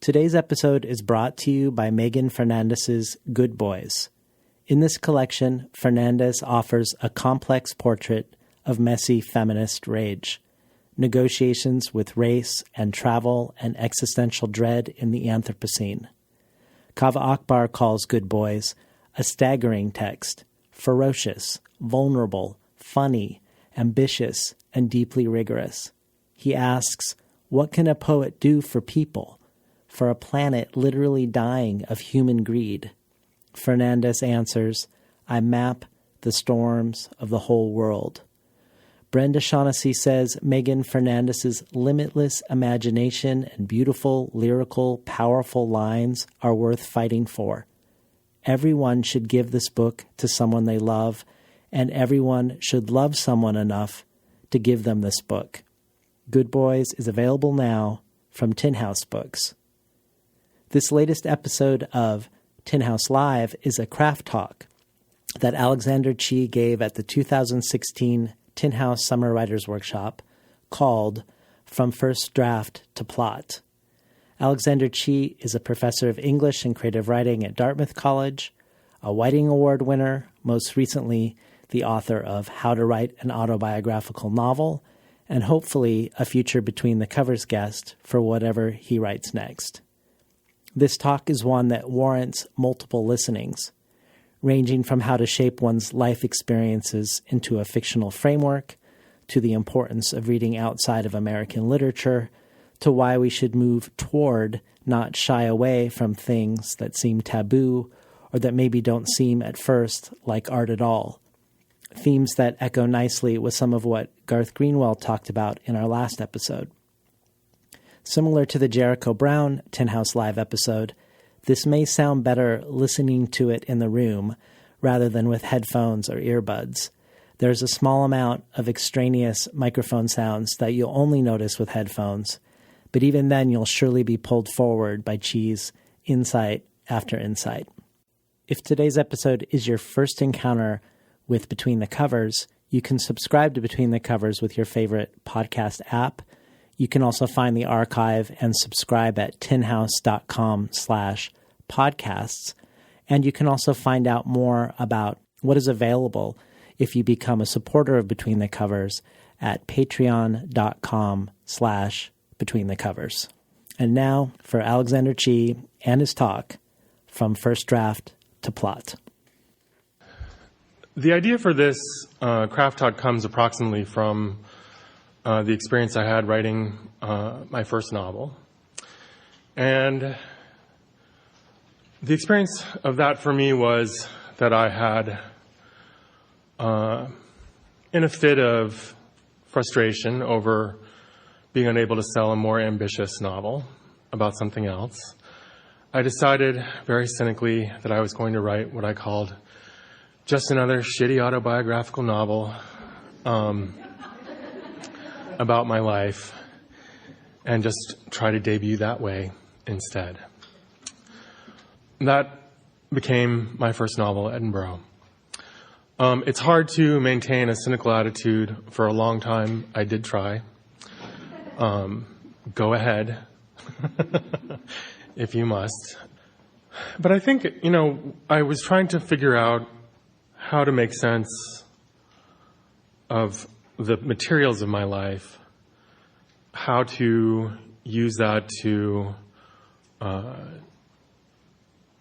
Today's episode is brought to you by Megan Fernandez's Good Boys. In this collection, Fernandez offers a complex portrait of messy feminist rage, negotiations with race and travel and existential dread in the Anthropocene. Kaveh Akbar calls Good Boys a staggering text, ferocious, vulnerable, funny, ambitious, and deeply rigorous. He asks, what can a poet do for people? For a planet literally dying of human greed? Fernandez answers, I map the storms of the whole world. Brenda Shaughnessy says Megan Fernandez's limitless imagination and beautiful, lyrical, powerful lines are worth fighting for. Everyone should give this book to someone they love, and everyone should love someone enough to give them this book. Good Boys is available now from Tin House Books. This latest episode of Tin House Live is a craft talk that Alexander Chee gave at the 2016 Tin House Summer Writers Workshop called From First Draft to Plot. Alexander Chee is a professor of English and creative writing at Dartmouth College, a Whiting Award winner, most recently the author of How to Write an Autobiographical Novel, and hopefully a future Between the Covers guest for whatever he writes next. This talk is one that warrants multiple listenings, ranging from how to shape one's life experiences into a fictional framework, to the importance of reading outside of American literature, to why we should move toward, not shy away from things that seem taboo or that maybe don't seem at first like art at all. Themes that echo nicely with some of what Garth Greenwell talked about in our last episode. Similar to the Jericho Brown Tin House Live episode, this may sound better listening to it in the room rather than with headphones or earbuds. There's a small amount of extraneous microphone sounds that you'll only notice with headphones, but even then you'll surely be pulled forward by Chee's insight after insight. If today's episode is your first encounter with Between the Covers, you can subscribe to Between the Covers with your favorite podcast app. You can also find the archive and subscribe at tinhouse.com/podcasts. And you can also find out more about what is available if you become a supporter of Between the Covers at patreon.com/betweenthecovers. And now for Alexander Chee and his talk, From First Draft to Plot. The idea for this craft talk comes approximately from the experience I had writing my first novel. And the experience of that for me was that I had, in a fit of frustration over being unable to sell a more ambitious novel about something else, I decided very cynically that I was going to write what I called just another shitty autobiographical novel about my life, and just try to debut that way instead. That became my first novel, Edinburgh. It's hard to maintain a cynical attitude for a long time. I did try. Go ahead, if you must. But I think, I was trying to figure out how to make sense of the materials of my life, how to use that to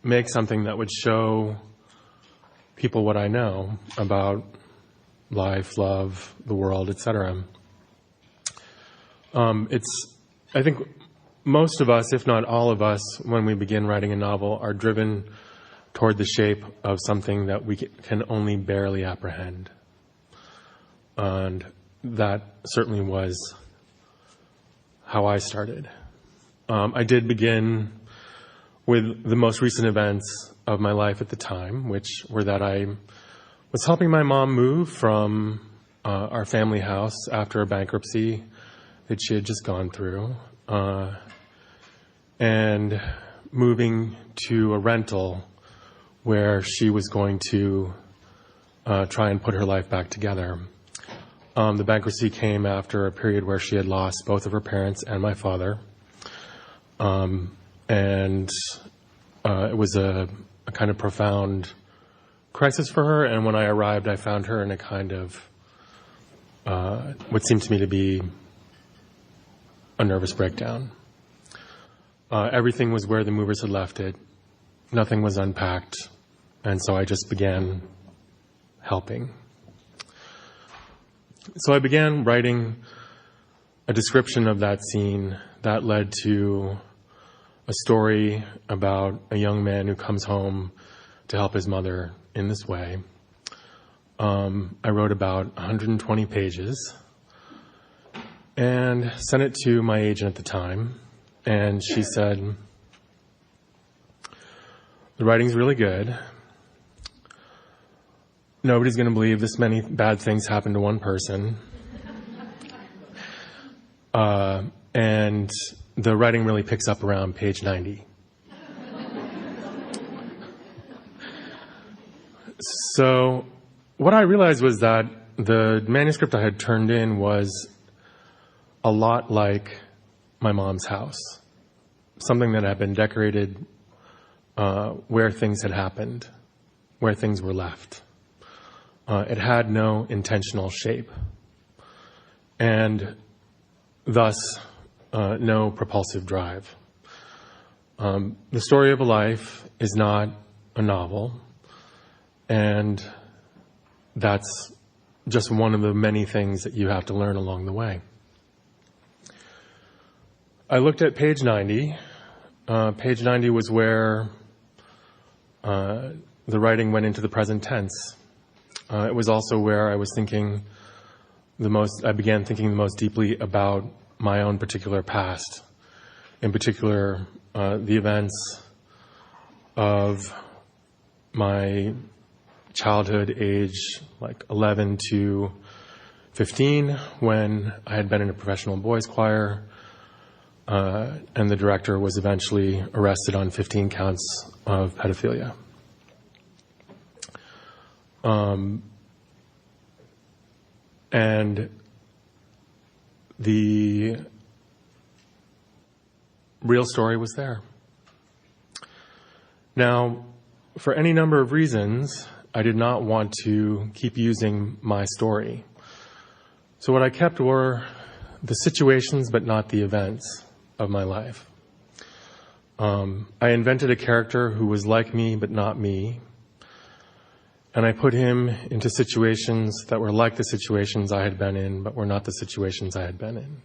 make something that would show people what I know about life, love, the world, etc. I think most of us, if not all of us, when we begin writing a novel, are driven toward the shape of something that we can only barely apprehend. And that certainly was how I started. I did begin with the most recent events of my life at the time, which were that I was helping my mom move from our family house after a bankruptcy that she had just gone through, and moving to a rental where she was going to try and put her life back together. The bankruptcy came after a period where she had lost both of her parents and my father. And it was a kind of profound crisis for her. And when I arrived, I found her in a kind of what seemed to me to be a nervous breakdown. Everything was where the movers had left it. Nothing was unpacked. And so I just began helping. So I began writing a description of that scene that led to a story about a young man who comes home to help his mother in this way. I wrote about 120 pages and sent it to my agent at the time. And she said, "The writing's really good. Nobody's going to believe this many bad things happened to one person. And the writing really picks up around page 90. So what I realized was that the manuscript I had turned in was a lot like my mom's house, something that had been decorated where things had happened, where things were left. It had no intentional shape, and thus no propulsive drive. The story of a life is not a novel, and that's just one of the many things that you have to learn along the way. I looked at page 90. Page 90 was where the writing went into the present tense. It was also where I was thinking I began thinking the most deeply about my own particular past. In particular, the events of my childhood, age like 11 to 15, when I had been in a professional boys choir, and the director was eventually arrested on 15 counts of pedophilia. And the real story was there. Now, for any number of reasons, I did not want to keep using my story. So what I kept were the situations, but not the events of my life. I invented a character who was like me, but not me. And I put him into situations that were like the situations I had been in, but were not the situations I had been in.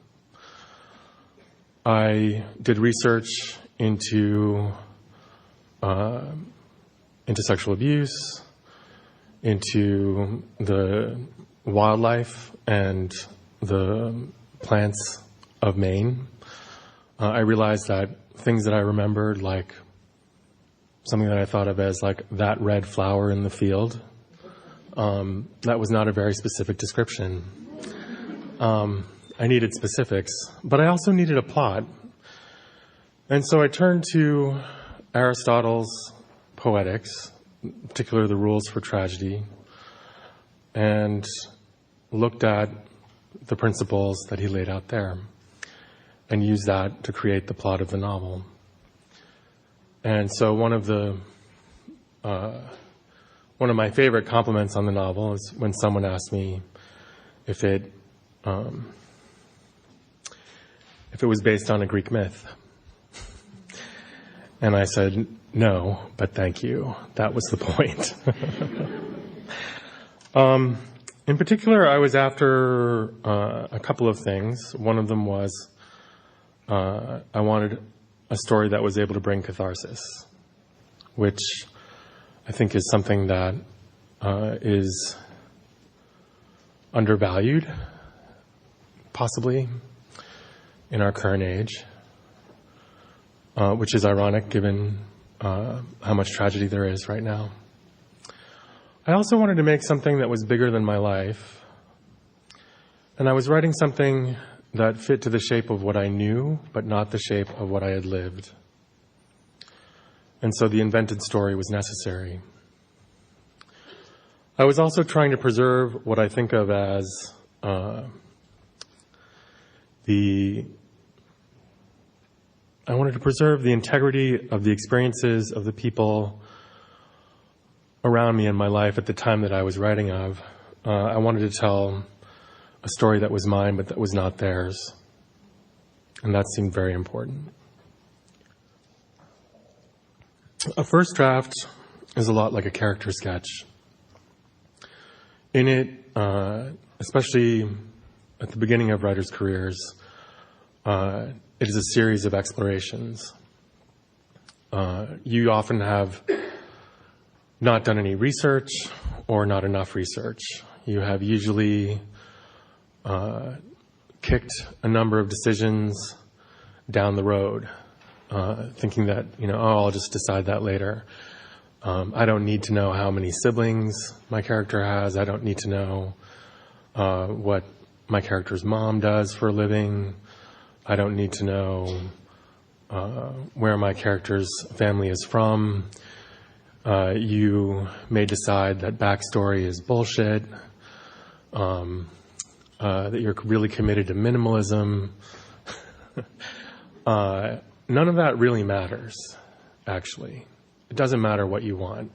I did research into sexual abuse, into the wildlife and the plants of Maine. I realized that things that I remembered, like something that I thought of as like that red flower in the field, that was not a very specific description. I needed specifics, but I also needed a plot. And so I turned to Aristotle's Poetics, in particular the rules for tragedy, and looked at the principles that he laid out there and used that to create the plot of the novel. And so one of my favorite compliments on the novel is when someone asked me if it was based on a Greek myth. And I said, no, but thank you. That was the point. In particular, I was after a couple of things. One of them was I wanted a story that was able to bring catharsis, which I think is something that is undervalued, possibly, in our current age, which is ironic given how much tragedy there is right now. I also wanted to make something that was bigger than my life, and I was writing something that fit to the shape of what I knew, but not the shape of what I had lived. And so the invented story was necessary. I was also trying to preserve what I think of as the I wanted to preserve the integrity of the experiences of the people around me in my life at the time that I was writing of. I wanted to tell a story that was mine, but that was not theirs. And that seemed very important. A first draft is a lot like a character sketch. In it, especially at the beginning of writers' careers, it is a series of explorations. You often have not done any research or not enough research. You have usually kicked a number of decisions down the road, thinking that, I'll just decide that later. I don't need to know how many siblings my character has. I don't need to know what my character's mom does for a living. I don't need to know where my character's family is from. You may decide that backstory is bullshit, that you're really committed to minimalism. None of that really matters, actually. It doesn't matter what you want.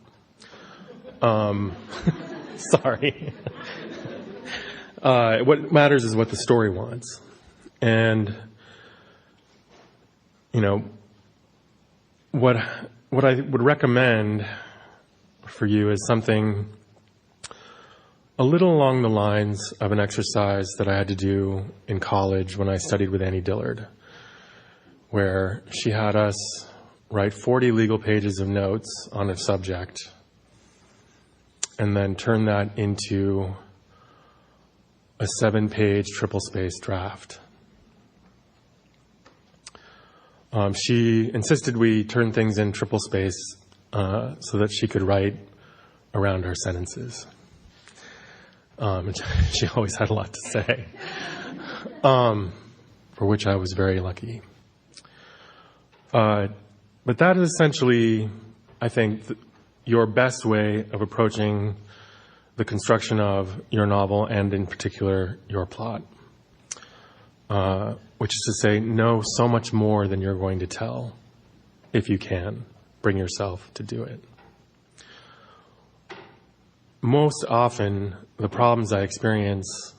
Sorry. What matters is what the story wants. And, what I would recommend for you is something a little along the lines of an exercise that I had to do in college when I studied with Annie Dillard, where she had us write 40 legal pages of notes on a subject and then turn that into a 7-page triple-spaced draft. She insisted we turn things in triple space so that she could write around her sentences. And she always had a lot to say, for which I was very lucky. But that is essentially, I think, your best way of approaching the construction of your novel and, in particular, your plot. Which is to say, know so much more than you're going to tell, if you can. Bring yourself to do it. Most often, the problems I experience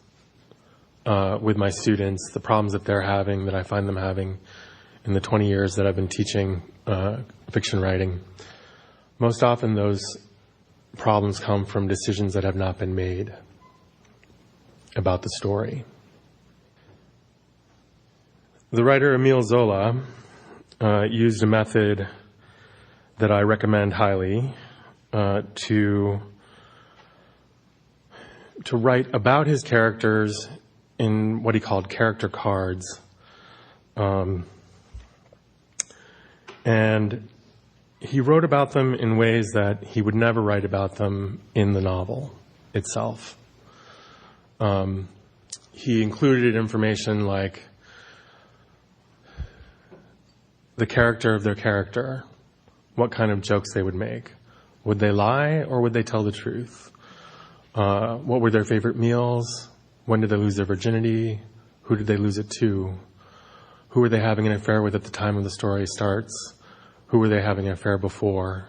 with my students, the problems that they're having, that I find them having in the 20 years that I've been teaching fiction writing, most often those problems come from decisions that have not been made about the story. The writer Émile Zola used a method that I recommend highly to write about his characters in what he called character cards. And he wrote about them in ways that he would never write about them in the novel itself. He included information like the character of their character, what kind of jokes they would make. Would they lie or would they tell the truth? What were their favorite meals? When did they lose their virginity? Who did they lose it to? Who were they having an affair with at the time of the story starts? Who were they having an affair before?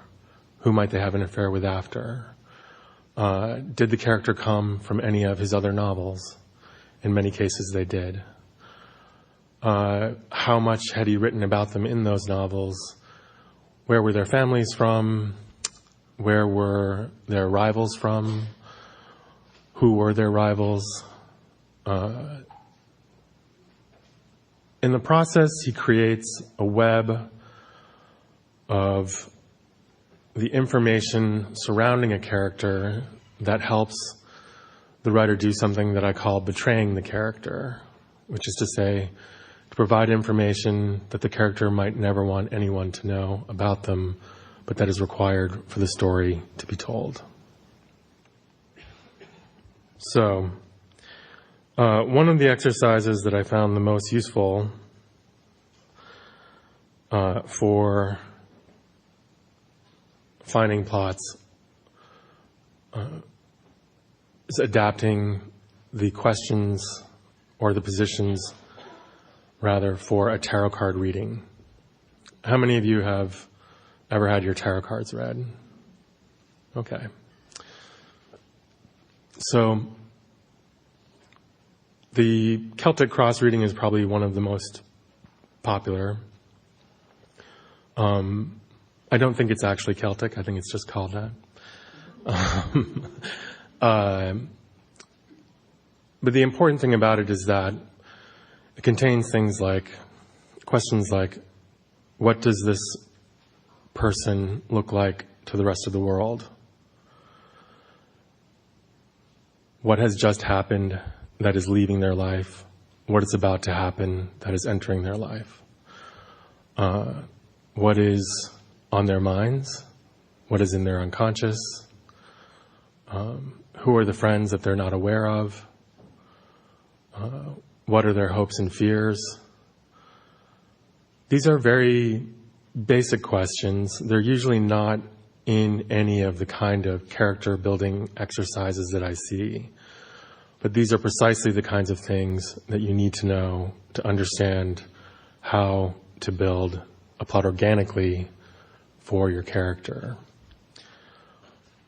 Who might they have an affair with after? Did the character come from any of his other novels? In many cases, they did. How much had he written about them in those novels? Where were their families from? Where were their rivals from? Who were their rivals? In the process, he creates a web of the information surrounding a character that helps the writer do something that I call betraying the character, which is to say, to provide information that the character might never want anyone to know about them, but that is required for the story to be told. So, one of the exercises that I found the most useful for finding plots is adapting the questions or the positions, rather, for a tarot card reading. how many of you have ever had your tarot cards read? Okay. So the Celtic cross reading is probably one of the most popular. I don't think it's actually Celtic. I think it's just called that. But the important thing about it is that it contains things like, questions like, what does this person look like to the rest of the world? What has just happened that is leaving their life? What is about to happen that is entering their life? What is on their minds? What is in their unconscious? Who are the friends that they're not aware of? What are their hopes and fears? These are very basic questions. They're usually not in any of the kind of character building exercises that I see. But these are precisely the kinds of things that you need to know to understand how to build a plot organically for your character.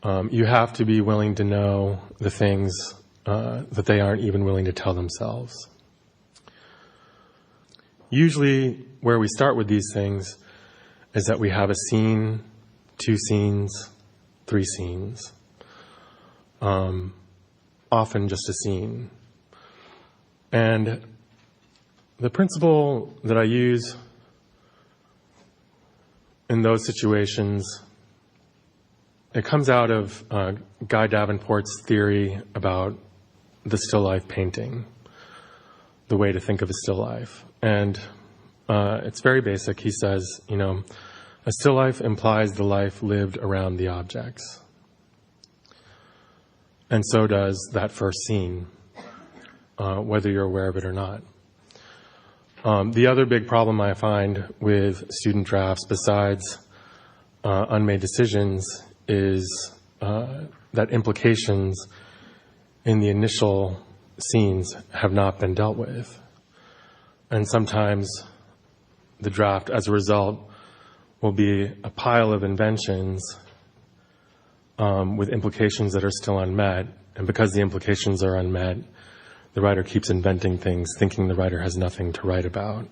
You have to be willing to know the things that they aren't even willing to tell themselves. Usually where we start with these things is that we have a scene, 2 scenes, 3 scenes. Often just a scene. And the principle that I use in those situations, it comes out of Guy Davenport's theory about the still life painting, the way to think of a still life. And it's very basic. He says, a still life implies the life lived around the objects. And so does that first scene, whether you're aware of it or not. The other big problem I find with student drafts, besides unmade decisions, is that implications in the initial scenes have not been dealt with. And sometimes the draft, as a result, will be a pile of inventions with implications that are still unmet. And because the implications are unmet, the writer keeps inventing things, thinking the writer has nothing to write about,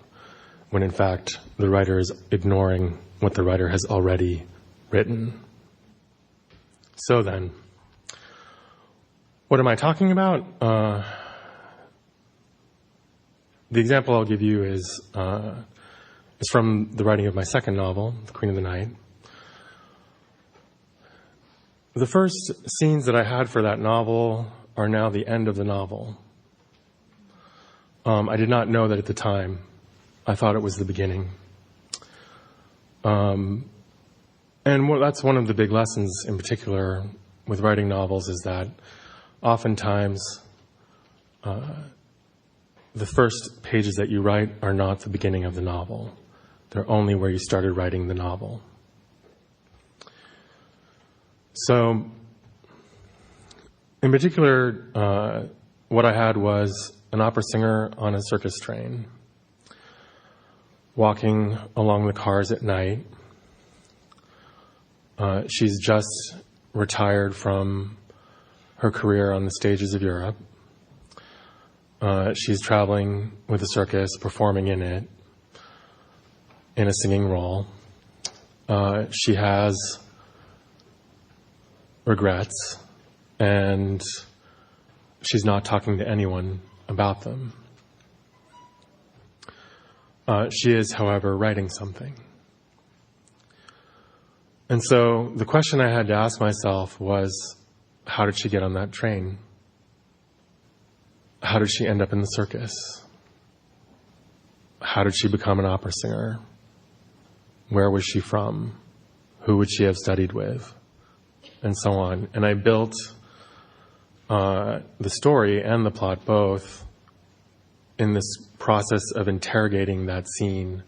when in fact the writer is ignoring what the writer has already written. So then, what am I talking about? The example I'll give you is from the writing of my second novel, The Queen of the Night. The first scenes that I had for that novel are now the end of the novel. I did not know that at the time. I thought it was the beginning. And that's one of the big lessons in particular with writing novels, is that oftentimes the first pages that you write are not the beginning of the novel. They're only where you started writing the novel. So, in particular, what I had was an opera singer on a circus train, walking along the cars at night. She's just retired from her career on the stages of Europe. She's traveling with the circus, performing in it, in a singing role. She has regrets, and she's not talking to anyone about them. She is, however, writing something. And so the question I had to ask myself was, how did she get on that train? How did she end up in the circus? How did she become an opera singer? Where was she from? Who would she have studied with? And so on. And I built the story and the plot both in this process of interrogating that scene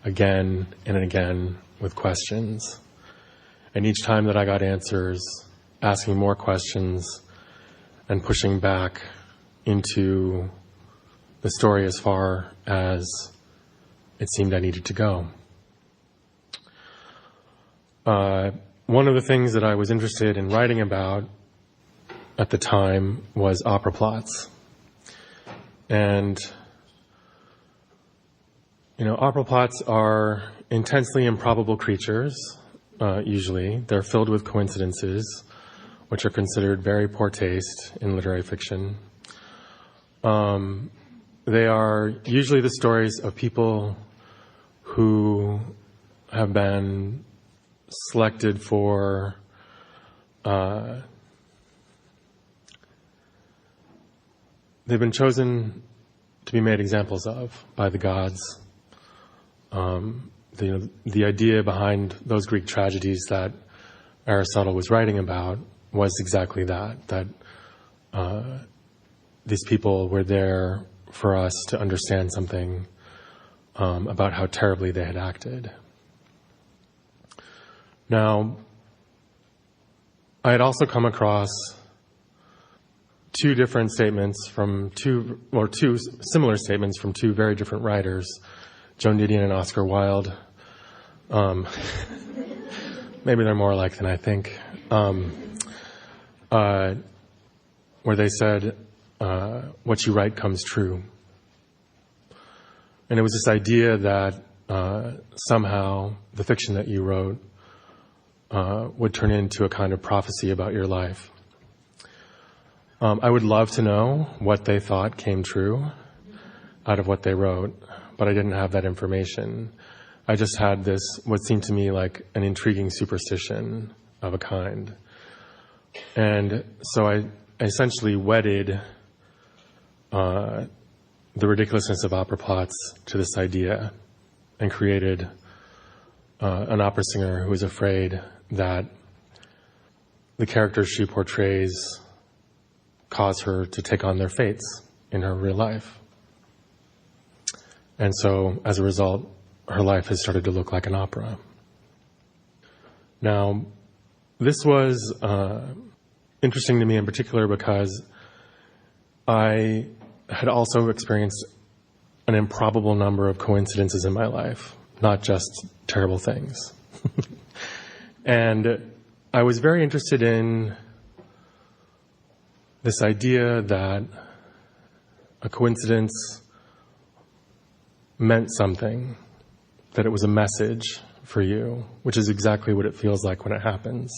again and again with questions. And each time that I got answers, asking more questions and pushing back into the story as far as it seemed I needed to go. one of the things that I was interested in writing about at the time was opera plots. And, opera plots are intensely improbable creatures, usually. They're filled with coincidences, which are considered very poor taste in literary fiction. They are usually the stories of people who have been selected for they've been chosen to be made examples of by the gods. The idea behind those Greek tragedies that Aristotle was writing about was exactly that these people were there for us to understand something about how terribly they had acted. Now, I had also come across two similar statements from two very different writers, Joan Didion and Oscar Wilde. Maybe they're more alike than I think. Where they said, what you write comes true. And it was this idea that somehow the fiction that you wrote would turn into a kind of prophecy about your life. I would love to know what they thought came true out of what they wrote, but I didn't have that information. I just had this, what seemed to me like an intriguing superstition of a kind. And so I essentially wedded the ridiculousness of opera plots to this idea and created an opera singer who was afraid that the characters she portrays cause her to take on their fates in her real life. And so, as a result, her life has started to look like an opera. Now, this was interesting to me in particular because I had also experienced an improbable number of coincidences in my life, not just terrible things. And I was very interested in this idea that a coincidence meant something, that it was a message for you, which is exactly what it feels like when it happens.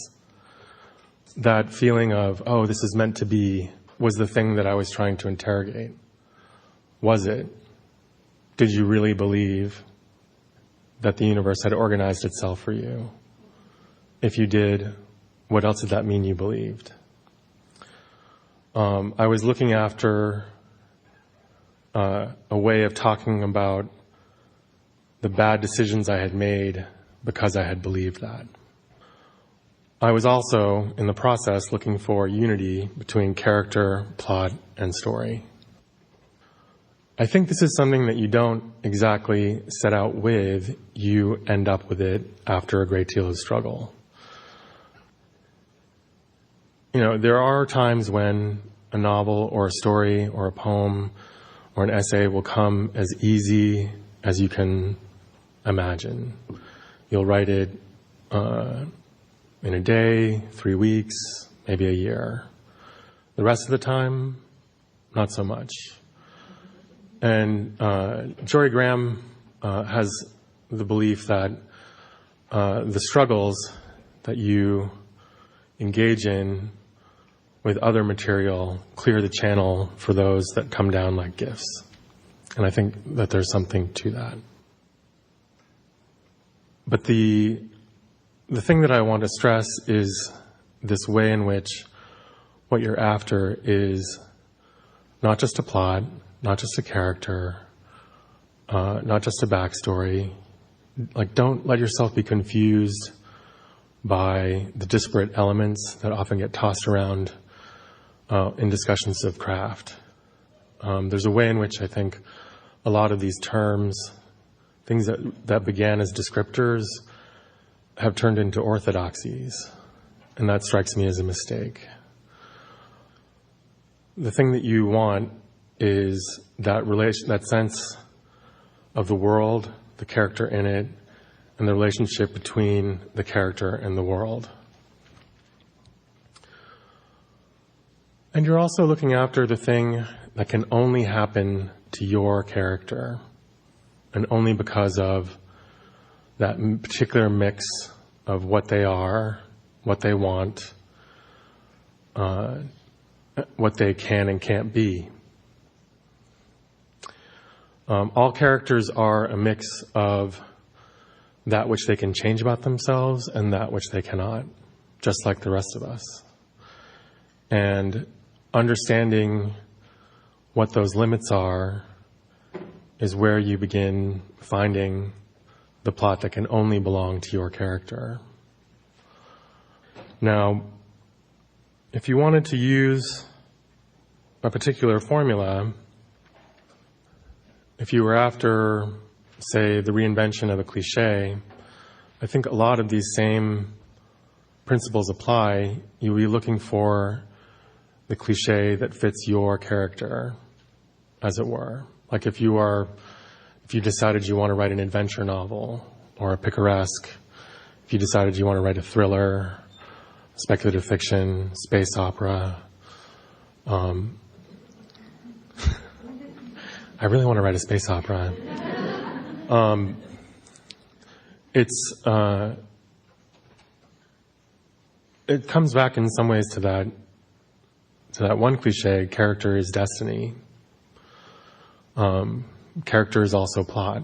That feeling of, oh, this is meant to be, was the thing that I was trying to interrogate. Was it? Did you really believe that the universe had organized itself for you? If you did, what else did that mean you believed? I was looking after a way of talking about the bad decisions I had made because I had believed that. I was also, in the process, looking for unity between character, plot, and story. I think this is something that you don't exactly set out with. You end up with it after a great deal of struggle. There are times when a novel or a story or a poem or an essay will come as easy as you can imagine. You'll write it in a day, 3 weeks, maybe a year. The rest of the time, not so much. And Jory Graham has the belief that the struggles that you engage in with other material clear the channel for those that come down like gifts. And I think that there's something to that. But the thing that I want to stress is this way in which what you're after is not just a plot, not just a character, not just a backstory. Like, don't let yourself be confused by the disparate elements that often get tossed around in discussions of craft. There's a way in which I think a lot of these terms, things that began as descriptors, have turned into orthodoxies, and that strikes me as a mistake. The thing that you want is that sense of the world, the character in it, and the relationship between the character and the world. And you're also looking after the thing that can only happen to your character, and only because of that particular mix of what they are, what they want, what they can and can't be. All characters are a mix of that which they can change about themselves and that which they cannot, just like the rest of us. And understanding what those limits are is where you begin finding the plot that can only belong to your character. Now, if you wanted to use a particular formula, if you were after, say, the reinvention of a cliche, I think a lot of these same principles apply. You'll be looking for the cliche that fits your character, as it were. Like if you decided you want to write an adventure novel or a picaresque, if you decided you want to write a thriller, speculative fiction, space opera, I really want to write a space opera. It comes back in some ways to that one cliche, character is destiny. Character is also plot.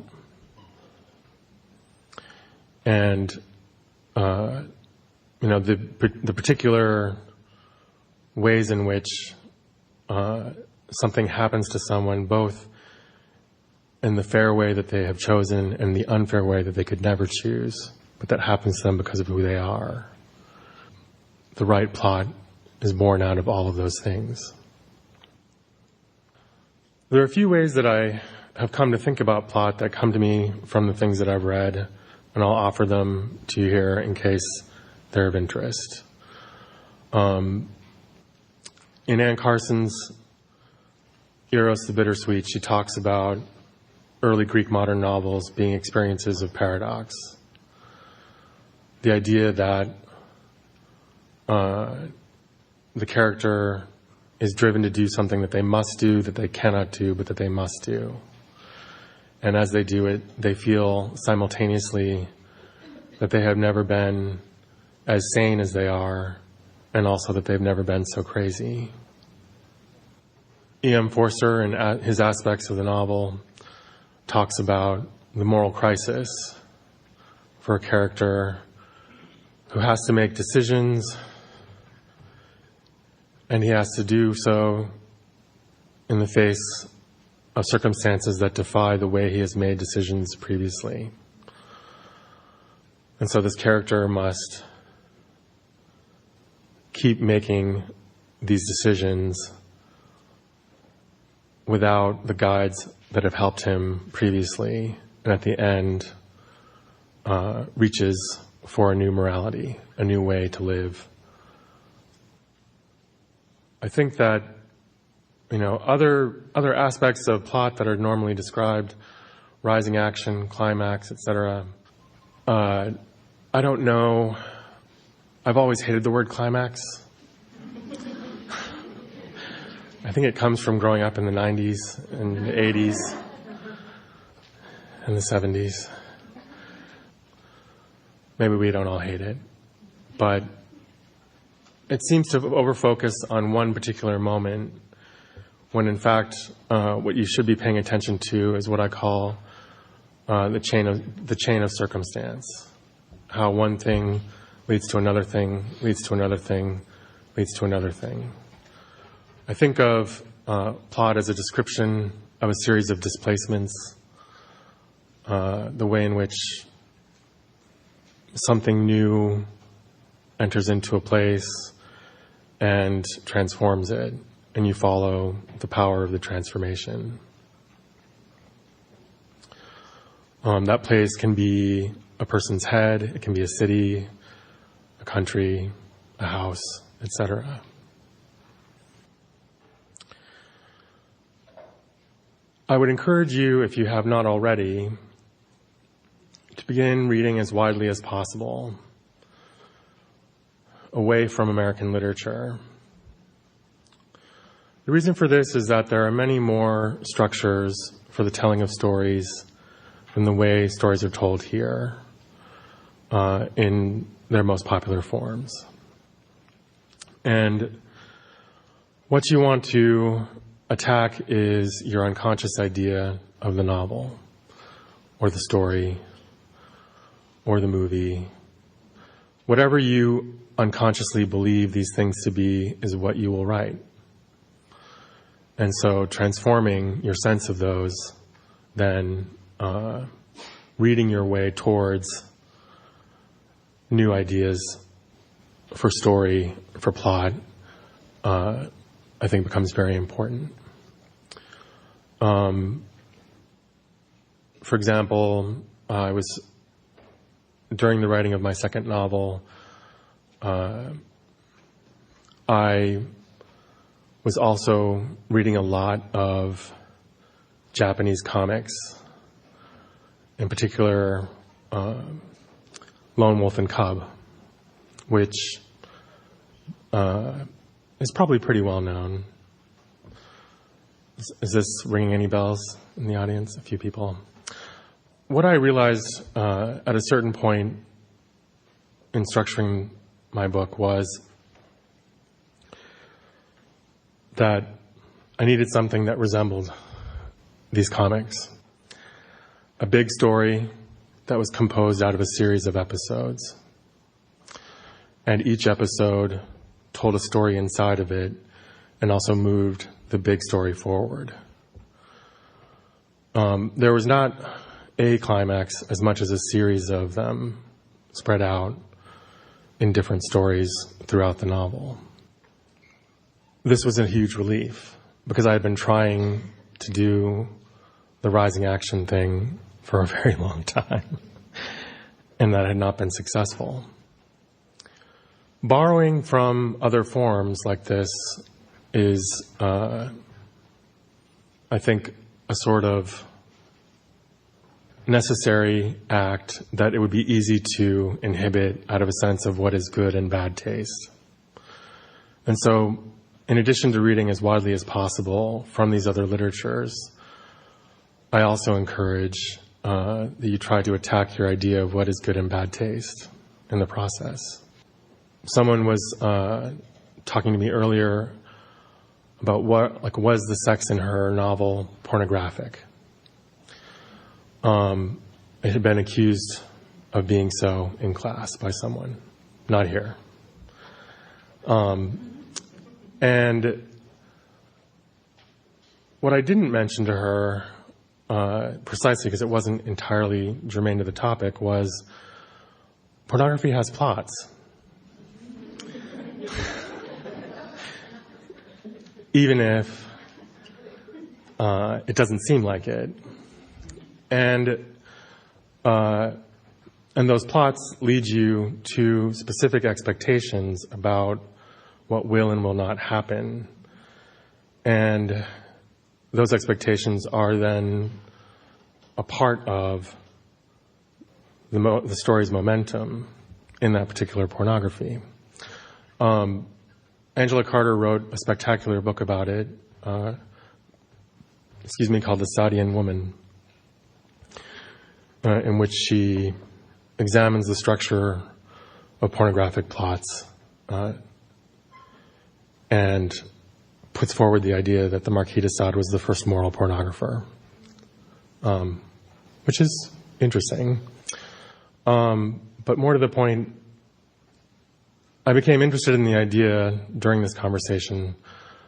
And, the particular ways in which something happens to someone, both in the fair way that they have chosen and the unfair way that they could never choose, but that happens to them because of who they are. The right plot is born out of all of those things. There are a few ways that I have come to think about plot that come to me from the things that I've read, and I'll offer them to you here in case they're of interest. In Anne Carson's Eros the Bittersweet, she talks about early Greek modern novels being experiences of paradox. The idea that the character is driven to do something that they must do, that they cannot do, but that they must do. And as they do it, they feel simultaneously that they have never been as sane as they are, and also that they've never been so crazy. E.M. Forster, in his aspects of the novel, talks about the moral crisis for a character who has to make decisions, and he has to do so in the face of circumstances that defy the way he has made decisions previously. And so this character must keep making these decisions without the guides that have helped him previously, and at the end reaches for a new morality, a new way to live. I think that other aspects of plot that are normally described, rising action, climax, etc. I don't know. I've always hated the word climax. I think it comes from growing up in the 90s and the 80s and the 70s. Maybe we don't all hate it, but it seems to overfocus on one particular moment, when in fact what you should be paying attention to is what I call the chain of circumstance. How one thing leads to another thing, leads to another thing, leads to another thing. I think of plot as a description of a series of displacements, the way in which something new enters into a place and transforms it, and you follow the power of the transformation. That place can be a person's head, it can be a city, a country, a house, etc. I would encourage you, if you have not already, to begin reading as widely as possible away from American literature. The reason for this is that there are many more structures for the telling of stories than the way stories are told here in their most popular forms. And what you want to attack is your unconscious idea of the novel, or the story, or the movie. Whatever you unconsciously believe these things to be is what you will write. And so transforming your sense of those, then reading your way towards new ideas for story, for plot, I think becomes very important. For example, during the writing of my second novel, I was also reading a lot of Japanese comics, in particular, Lone Wolf and Cub, which is probably pretty well known. Is this ringing any bells in the audience? A few people. What I realized at a certain point in structuring my book was that I needed something that resembled these comics. A big story that was composed out of a series of episodes. And each episode told a story inside of it and also moved the big story forward. There was not a climax as much as a series of them spread out in different stories throughout the novel. This was a huge relief because I had been trying to do the rising action thing for a very long time, and that had not been successful. Borrowing from other forms like this is, I think, a sort of necessary act that it would be easy to inhibit out of a sense of what is good and bad taste. And so, in addition to reading as widely as possible from these other literatures, I also encourage that you try to attack your idea of what is good and bad taste in the process. Someone was talking to me earlier about was the sex in her novel pornographic? It had been accused of being so in class by someone, not here. And what I didn't mention to her, precisely because it wasn't entirely germane to the topic, was pornography has plots. Even if it doesn't seem like it. And those plots lead you to specific expectations about what will and will not happen. And those expectations are then a part of the story's momentum in that particular pornography. Angela Carter wrote a spectacular book about it, called The Sadian Woman, in which she examines the structure of pornographic plots and puts forward the idea that the Marquis de Sade was the first moral pornographer, which is interesting. But more to the point, I became interested in the idea during this conversation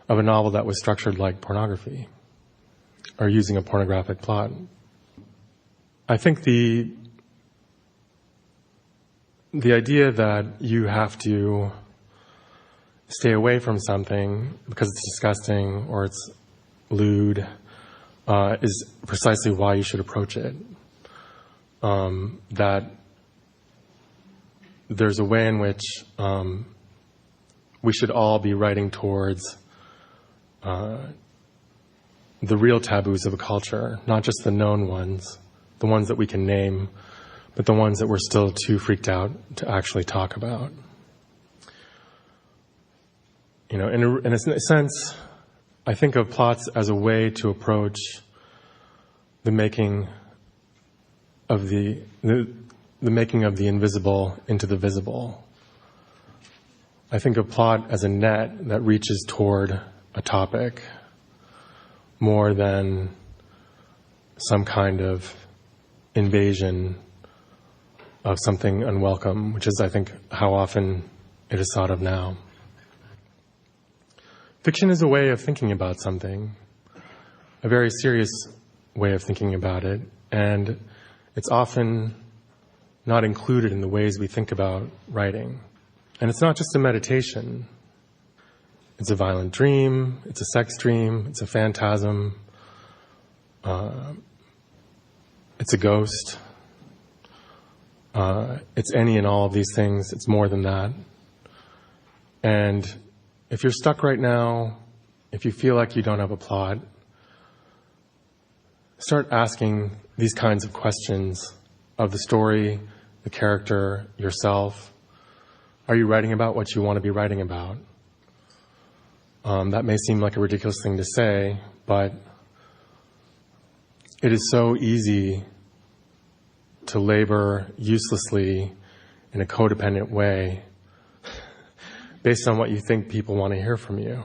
of a novel that was structured like pornography or using a pornographic plot. I think the idea that you have to stay away from something because it's disgusting or it's lewd is precisely why you should approach it. That there's a way in which we should all be writing towards the real taboos of a culture, not just the known ones, the ones that we can name, but the ones that we're still too freaked out to actually talk about. You know, in a sense, I think of plots as a way to approach the making of the making of the invisible into the visible. I think of plot as a net that reaches toward a topic more than some kind of invasion of something unwelcome, which is, I think, how often it is thought of now. Fiction is a way of thinking about something, a very serious way of thinking about it, and it's often not included in the ways we think about writing. And it's not just a meditation. It's a violent dream, it's a sex dream, it's a phantasm, it's a ghost. It's any and all of these things. It's more than that. And if you're stuck right now, if you feel like you don't have a plot, start asking these kinds of questions of the story, the character, yourself. Are you writing about what you want to be writing about? That may seem like a ridiculous thing to say, but it is so easy to labor uselessly in a codependent way based on what you think people want to hear from you.